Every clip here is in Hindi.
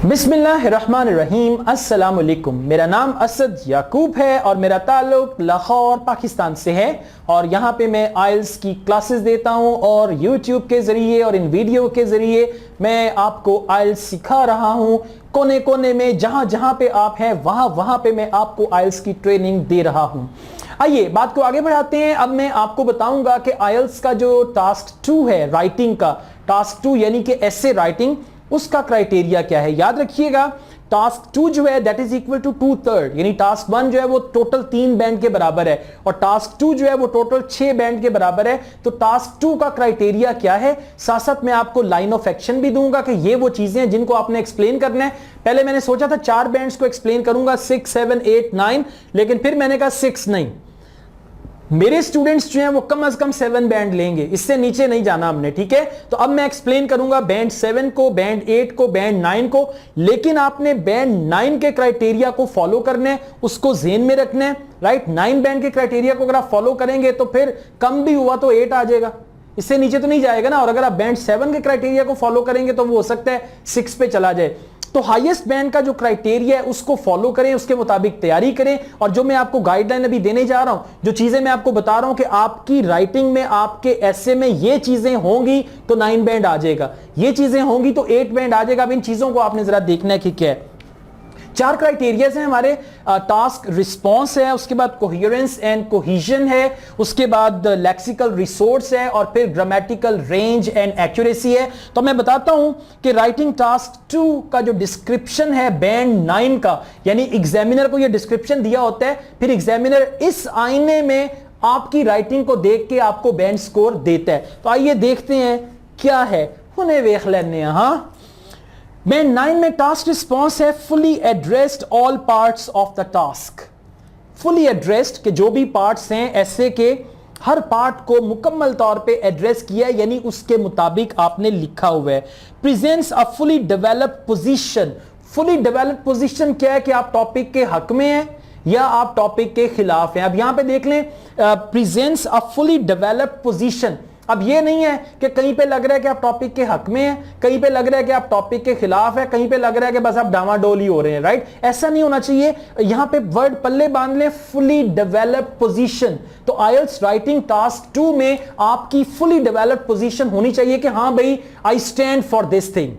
बिस्मिल्लाहिर्रहमानिर्रहीम। अस्सलाम वालेकुम। मेरा नाम असद याकूब है और मेरा ताल्लुक लाहौर पाकिस्तान से है और यहाँ पे मैं आइल्स की क्लासेस देता हूँ और यूट्यूब के ज़रिए और इन वीडियो के ज़रिए मैं आपको आइल्स सिखा रहा हूँ। कोने कोने में जहाँ जहाँ पे आप हैं वहाँ पे मैं आपको आइल्स की ट्रेनिंग दे रहा हूँ। आइए बात को आगे बढ़ाते हैं। अब मैं आपको बताऊंगा कि आइल्स का जो टास्क 2 है, राइटिंग का टास्क 2 यानी कि एसे राइटिंग, उसका क्राइटेरिया क्या है। याद रखिएगा, टास्क 2 जो है दैट इज इक्वल टू 2/3, यानी टास्क 1 जो है वो टोटल 3 बैंड के बराबर है और टास्क 2 जो है वो टोटल 6 बैंड के बराबर है। तो टास्क 2 का क्राइटेरिया क्या है, साथ साथ मैं आपको लाइन ऑफ एक्शन भी दूंगा कि ये वो चीजें हैं जिनको आपने एक्सप्लेन करना है। पहले मैंने सोचा था 4 बैंड्स को एक्सप्लेन करूंगा, 6, 7, 8, 9, लेकिन फिर मैंने कहा 6 नहीं, मेरे स्टूडेंट्स जो हैं वो कम से कम 7 बैंड लेंगे, इससे नीचे नहीं जाना हमने, ठीक है। तो अब मैं एक्सप्लेन करूंगा बैंड 7 को, बैंड 8 को, बैंड 9 को, लेकिन आपने बैंड 9 के क्राइटेरिया को फॉलो करना है, उसको ज़हन में रखना है, राइट। 9 बैंड के क्राइटेरिया को अगर आप फॉलो करेंगे तो फिर कम भी हुआ तो 8 आ जाएगा, इससे नीचे तो नहीं जाएगा ना। और अगर आप बैंड 7 के क्राइटेरिया को फॉलो करेंगे तो वो हो सकता है 6 पे चला जाए। तो हाईएस्ट बैंड का जो क्राइटेरिया है उसको फॉलो करें, उसके मुताबिक तैयारी करें। और जो मैं आपको गाइडलाइन अभी देने जा रहा हूं, जो चीजें मैं आपको बता रहा हूं कि आपकी राइटिंग में, आपके एसे में ये चीजें होंगी तो 9 बैंड आ जाएगा, ये चीजें होंगी तो 8 बैंड आ जाएगा। अब इन चीजों को आपने जरा देखना है कि क्या है। 4 क्राइटेरियाज हैं हमारे। टास्क रिस्पॉन्स है, उसके बाद कोहेरेंस एंड कोहेजन है, उसके बाद लेक्सिकल रिसोर्स है और फिर ग्रामेटिकल रेंज एंड एक्यूरेसी है। तो मैं बताता हूं कि राइटिंग टास्क 2 का जो डिस्क्रिप्शन है बैंड 9 का, यानी एग्जामिनर को ये डिस्क्रिप्शन दिया होता है, फिर एग्जामिनर इस आईने में आपकी राइटिंग को देख के आपको बैंड स्कोर देता है। तो आइए देखते हैं क्या है, उन्हें देख लेने। हाँ, बैंड 9 में टास्क रिस्पॉन्स है fully addressed all parts of the task. Fully addressed के जो भी पार्ट्स हैं ऐसे के हर पार्ट को मुकम्मल तौर पे एड्रेस किया है, यानी उसके मुताबिक आपने लिखा हुआ है। Presents a fully developed position. Fully developed position क्या है कि आप टॉपिक के हक में हैं या आप टॉपिक के खिलाफ हैं। अब यहां पे देख लें, presents a fully developed position. अब ये नहीं है कि कहीं पे लग रहा है कि आप टॉपिक के हक में हैं, कहीं पे लग रहा है कि आप टॉपिक के खिलाफ है, कहीं पे लग रहा है कि बस आप डामाडोल ही हो रहे हैं, राइट। ऐसा नहीं होना चाहिए। यहां पे वर्ड पल्ले बांध लें, फुली डेवलप्ड पोजीशन। तो आइल्स राइटिंग टास्क 2 में आपकी फुली डेवलप्ड पोजीशन होनी चाहिए कि हाँ भाई, I stand for this thing,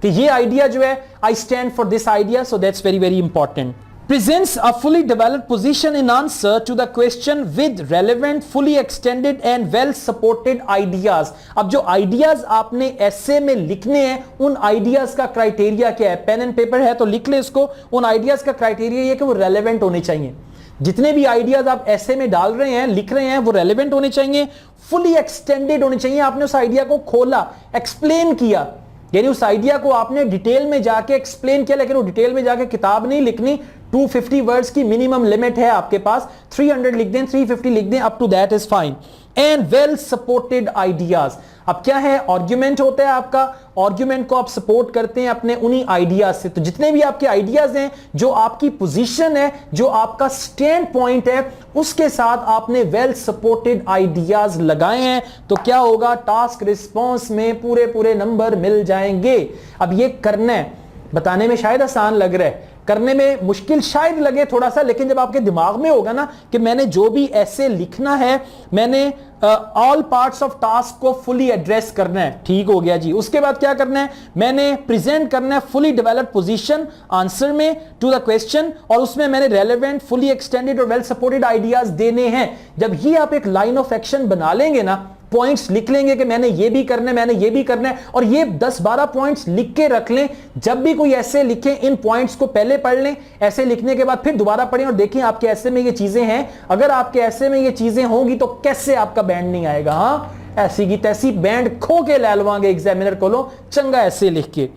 कि ये आइडिया जो है, I stand for this idea, so that's very very important. Presents a fully developed position in answer to the question with relevant, fully extended and well supported ideas. अब जो आइडियाज आपने ऐसे में लिखने हैं, उन आइडियाज का क्राइटेरिया क्या है। पेन एंड पेपर है तो लिख ले इसको। उन आइडियाज का क्राइटेरिया ये कि वो रेलेवेंट होने चाहिए। जितने भी आइडियाज आप ऐसे में डाल रहे हैं, लिख रहे हैं, वो रेलेवेंट होने चाहिए, फुली एक्सटेंडेड होने चाहिए। आपने उस आइडिया को खोला, एक्सप्लेन किया, यानी उस आइडिया को आपने डिटेल में जाके एक्सप्लेन किया, लेकिन वो डिटेल में जाके किताब नहीं लिखनी। 250 वर्ड्स की मिनिमम लिमिट है आपके पास, 300 लिख दें, 350 लिख दें, up to that is fine. And well supported ideas. अब क्या है, आर्ग्यूमेंट होता है आपका, आर्ग्यूमेंट को आप सपोर्ट करते हैं अपने उन्हीं आइडियाज से। तो जितने भी आपके आइडियाज हैं, जो आपकी पोजीशन है, जो आपका स्टैंड पॉइंट है, उसके साथ आपने वेल सपोर्टेड आइडियाज लगाए हैं, तो क्या होगा, टास्क रिस्पॉन्स में पूरे पूरे नंबर मिल जाएंगे। अब ये करना है, बताने में शायद आसान लग रहा है, करने में मुश्किल शायद लगे थोड़ा सा, लेकिन जब आपके दिमाग में होगा ना कि मैंने जो भी ऐसे लिखना है, मैंने ऑल पार्ट्स ऑफ टास्क को फुली एड्रेस करना है, ठीक हो गया जी। उसके बाद क्या करना है, मैंने प्रेजेंट करना है फुली डेवलप्ड पोजीशन आंसर में टू द क्वेश्चन, और उसमें मैंने रेलेवेंट, फुली एक्सटेंडेड और वेल सपोर्टेड आइडियाज देने हैं। जब ही आप एक लाइन ऑफ एक्शन बना लेंगे ना, पॉइंट्स लिख लेंगे कि मैंने ये भी करना है, मैंने ये भी करना है, और ये 10-12 पॉइंट्स लिख के रख लें। जब भी कोई ऐसे लिखे, इन पॉइंट्स को पहले पढ़ लें, ऐसे लिखने के बाद फिर दोबारा पढ़ें और देखें आपके ऐसे में ये चीजें हैं। अगर आपके ऐसे में ये चीजें होंगी तो कैसे आपका बैंड नहीं आएगा। हाँ, ऐसी की तैसी बैंड खो के ले लवांगे एग्जामिनर को, लो चंगा ऐसे लिख के।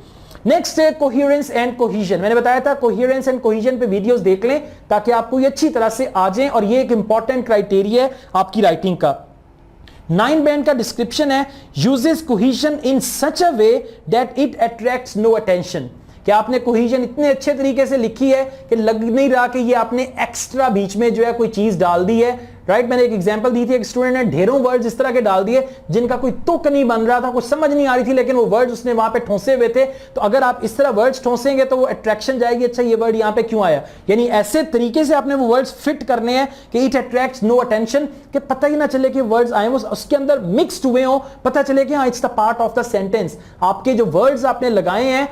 नेक्स्ट है कोहेरेंस एंड कोहेजन। मैंने बताया था कोहेरेंस एंड कोहेजन पे वीडियोस देख लें ताकि आपको ये अच्छी तरह से आ जाए, और ये एक इंपॉर्टेंट क्राइटेरिया है आपकी राइटिंग का। 9 बैंड का डिस्क्रिप्शन है, uses cohesion in such a way that it attracts no attention. कि आपने कोहेजन इतने अच्छे तरीके से लिखी है कि लग नहीं रहा कि ये आपने एक्स्ट्रा बीच में जो है कोई चीज डाल दी है, राइट। मैंने एक एग्जांपल दी थी, एक स्टूडेंट ने ढेरों वर्ड्स इस तरह के डाल दिए जिनका कोई तुक नहीं बन रहा था, कुछ समझ नहीं आ रही थी, लेकिन वो वर्ड्स उसने वहां पे ठोंसे हुए थे। तो अगर आप इस तरह वर्ड्स ठोंसेंगे तो वो अट्रैक्शन जाएगी, अच्छा ये वर्ड यहां पे क्यों आया, यानी ऐसे तरीके से आपने वो वर्ड्स फिट करने हैं कि इट अट्रैक्ट्स नो अटेंशन, कि पता ही ना चले कि वर्ड्स आए वो उसके अंदर मिक्स्ड हुए हो, पता चले कि हाँ it's the part of the sentence. आपके जो वर्ड्स आपने लगाए हैं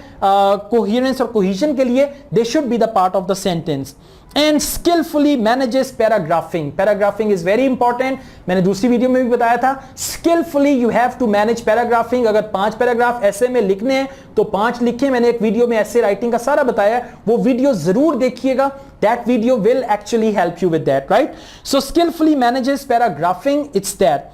कोहेरेंस और कोहेजन के लिए, they should be the part of the sentence. And skilfully manages paragraphing. Paragraphing is very important, मैंने दूसरी वीडियो में भी बताया था। Skilfully you have to manage paragraphing. अगर 5 पैराग्राफ ऐसे में लिखने हैं तो 5 लिखे, मैंने एक वीडियो में ऐसे राइटिंग का सारा बताया, वो वीडियो जरूर देखिएगा, that video will actually help you with that, right. So skilfully manages paragraphing, it's that.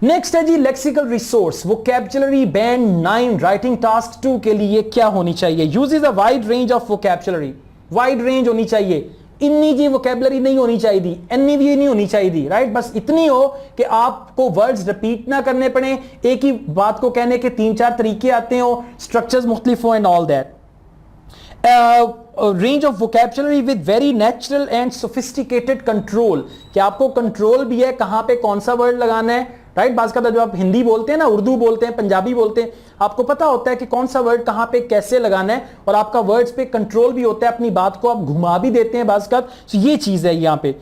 Next है जी lexical resource. Vocabulary band 9 writing task 2 के लिए क्या होनी चाहिए? Uses a wide range of vocabulary. Wide range होनी चाहिए, इन्नी जी वोकैबुलरी नहीं होनी चाहिए, एनी भी नहीं होनी चाहिए, राइट। बस इतनी हो कि आपको वर्ड्स रिपीट ना करने पड़े, एक ही बात को कहने के 3-4 तरीके आते हो, स्ट्रक्चर्स मुख्तलिफ हो and all that. Range of vocabulary with very natural and sophisticated control, कि आपको कंट्रोल भी है कहां पे कौन सा वर्ड लगाना है, राइट। बात का जो आप हिंदी बोलते हैं ना, उर्दू बोलते हैं, पंजाबी बोलते हैं, आपको पता होता है कि कौन सा वर्ड कहां पे कैसे लगाना है, और आपका वर्ड्स पे कंट्रोल भी होता है, अपनी बात को आप घुमा भी देते हैं बात का। तो ये चीज है यहां पे।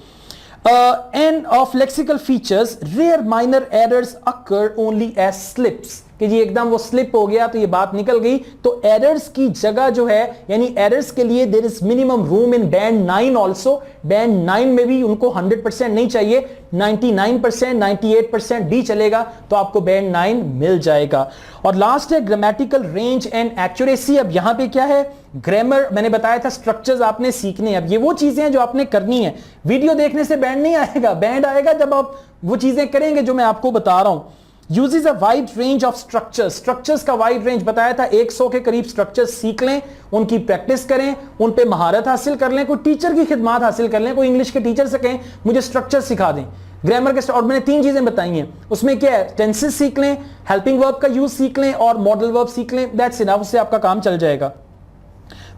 And of lexical features, rare minor errors occur only as slips, कि जी एकदम वो स्लिप हो गया तो ये बात निकल गई, तो एरर्स की जगह जो है, यानी एरर्स के लिए there is minimum room in band 9 also. Band 9 में भी उनको 100% नहीं चाहिए, 99%, 98% भी चलेगा, तो आपको बैंड 9 मिल जाएगा। और लास्ट है ग्रामेटिकल रेंज एंड एक्यूरेसी। अब यहां पे क्या है, ग्रामर मैंने बताया था, स्ट्रक्चर्स आपने सीखने हैं। अब ये वो चीजें हैं जो आपने करनी है, वीडियो देखने से बैंड नहीं आएगा, बैंड आएगा जब आप वो चीजें करेंगे जो मैं आपको बता रहा हूं। Uses a wide range of structures. Structures का वाइड रेंज बताया था, 100 के करीब स्ट्रक्चर्स सीख लें, उनकी प्रैक्टिस करें, उन पे महारत हासिल कर लें, कोई टीचर की खिदमत हासिल कर लें, कोई इंग्लिश के टीचर से कहें मुझे स्ट्रक्चर सिखा दें ग्रामर के। और मैंने 3 चीजें बताई हैं, उसमें क्या है, टेंसेस सीख लें, हेल्पिंग वर्ब का यूज सीख लें और मॉडल वर्ब सीख लें, दैट्स इनफ, उससे आपका काम चल जाएगा।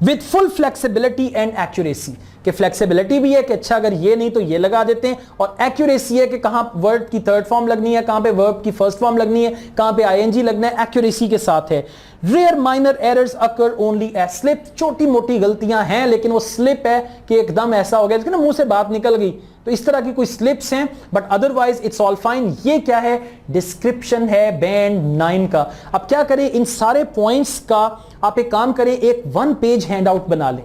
With full flexibility and accuracy, कि फ्लेक्सिबिलिटी भी है कि अच्छा अगर ये नहीं तो ये लगा देते हैं, और एक्यूरेसी है कि कहां वर्ड की 3rd फॉर्म लगनी है, कहां पे वर्ब की 1st फॉर्म लगनी है, कहां पे आईएनजी लगना है, एक्यूरेसी के साथ है। Rare minor errors occur only as slip, छोटी मोटी गलतियां हैं लेकिन वो स्लिप है कि एकदम ऐसा हो गया कि ना मुंह से बात निकल गई, तो इस तरह की कोई स्लिप्स हैं, but otherwise it's all fine. ये क्या है, डिस्क्रिप्शन है बैंड 9 का। अब क्या करें, इन सारे पॉइंट्स का आप एक काम करें, एक 1 पेज हैंड आउट बना लें।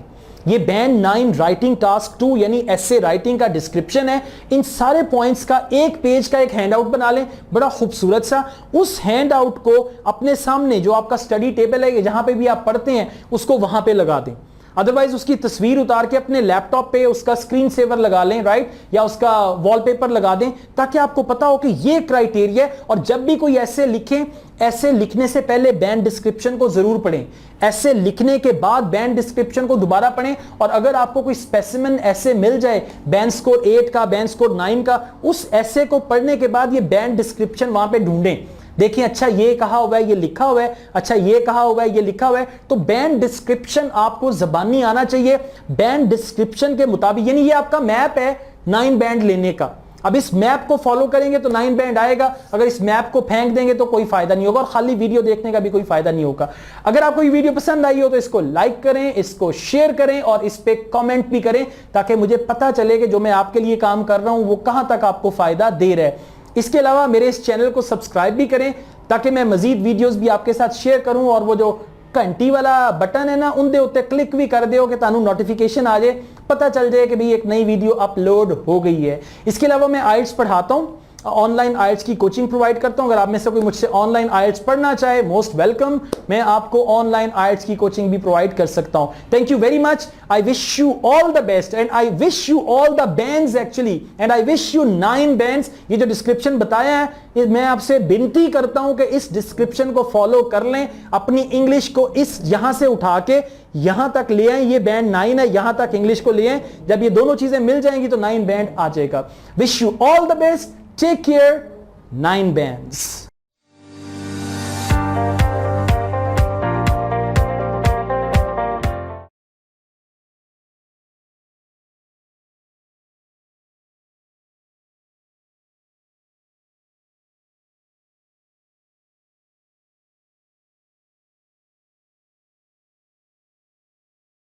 ये बैंड 9 राइटिंग टास्क 2 यानी एसे राइटिंग का डिस्क्रिप्शन है, इन सारे पॉइंट्स का 1 पेज का एक हैंड आउट बना लें, बड़ा खूबसूरत सा। उस हैंड आउट को अपने सामने जो आपका स्टडी टेबल है, जहां पे भी आप पढ़ते हैं, उसको वहां पे लगा दें। अदरवाइज उसकी तस्वीर उतार के अपने लैपटॉप पे उसका स्क्रीन सेवर लगा लें, राइट, या उसका वॉलपेपर लगा दें, ताकि आपको पता हो कि ये क्राइटेरिया। और जब भी कोई ऐसे लिखें, ऐसे लिखने से पहले बैंड डिस्क्रिप्शन को जरूर पढ़ें, ऐसे लिखने के बाद बैंड डिस्क्रिप्शन को दोबारा पढ़ें। और अगर आपको कोई स्पेसिमेन ऐसे मिल जाए बैंड स्कोर 8 का, बैंड स्कोर 9 का, उस ऐसे को पढ़ने के बाद ये बैंड डिस्क्रिप्शन वहां पे ढूंढें, देखिए अच्छा ये कहा हुआ है, ये लिखा हुआ है, अच्छा ये कहा हुआ है, ये लिखा हुआ है। तो बैंड डिस्क्रिप्शन आपको जबानी आना चाहिए बैंड डिस्क्रिप्शन के मुताबिक, यानी ये आपका मैप है 9 बैंड लेने का। अब इस मैप को फॉलो करेंगे तो 9 बैंड आएगा, अगर इस मैप को फेंक देंगे तो कोई फायदा नहीं होगा, और खाली वीडियो देखने का भी कोई फायदा नहीं होगा। अगर आपको ये वीडियो पसंद आई हो तो इसको लाइक करें, इसको शेयर करें और इस पे कमेंट भी करें, ताकि मुझे पता चले कि जो मैं आपके लिए काम कर रहा हूं वो कहां तक आपको फायदा दे रहा है। इसके अलावा मेरे इस चैनल को सब्सक्राइब भी करें, ताकि मैं मजीद वीडियोस भी आपके साथ शेयर करूं, और वो जो घंटी वाला बटन है ना, उनके उत्ते क्लिक भी कर दो कि तानू नोटिफिकेशन आ जाए, पता चल जाए कि भाई एक नई वीडियो अपलोड हो गई है। इसके अलावा मैं आइल्स पढ़ाता हूं, ऑनलाइन आइल्स की कोचिंग प्रोवाइड करता हूं। अगर आप में से कोई मुझसे ऑनलाइन आइल्स पढ़ना चाहे, मोस्ट वेलकम, मैं आपको ऑनलाइन आइल्स की कोचिंग भी प्रोवाइड कर सकता हूं। Thank you very much, I wish you all the best and I wish you all the bands actually, and I wish you 9 bands. ये जो डिस्क्रिप्शन बताया है, मैं आपसे विनती करता हूं कि इस डिस्क्रिप्शन को फॉलो कर लें, अपनी इंग्लिश को इस यहां से उठा के यहां तक ले आए, ये बैंड 9 है, यहां तक इंग्लिश को ले आए। जब ये दोनों चीजें मिल जाएंगी तो 9 बैंड आ जाएगा। Wish you all the best, take care, 9 bands.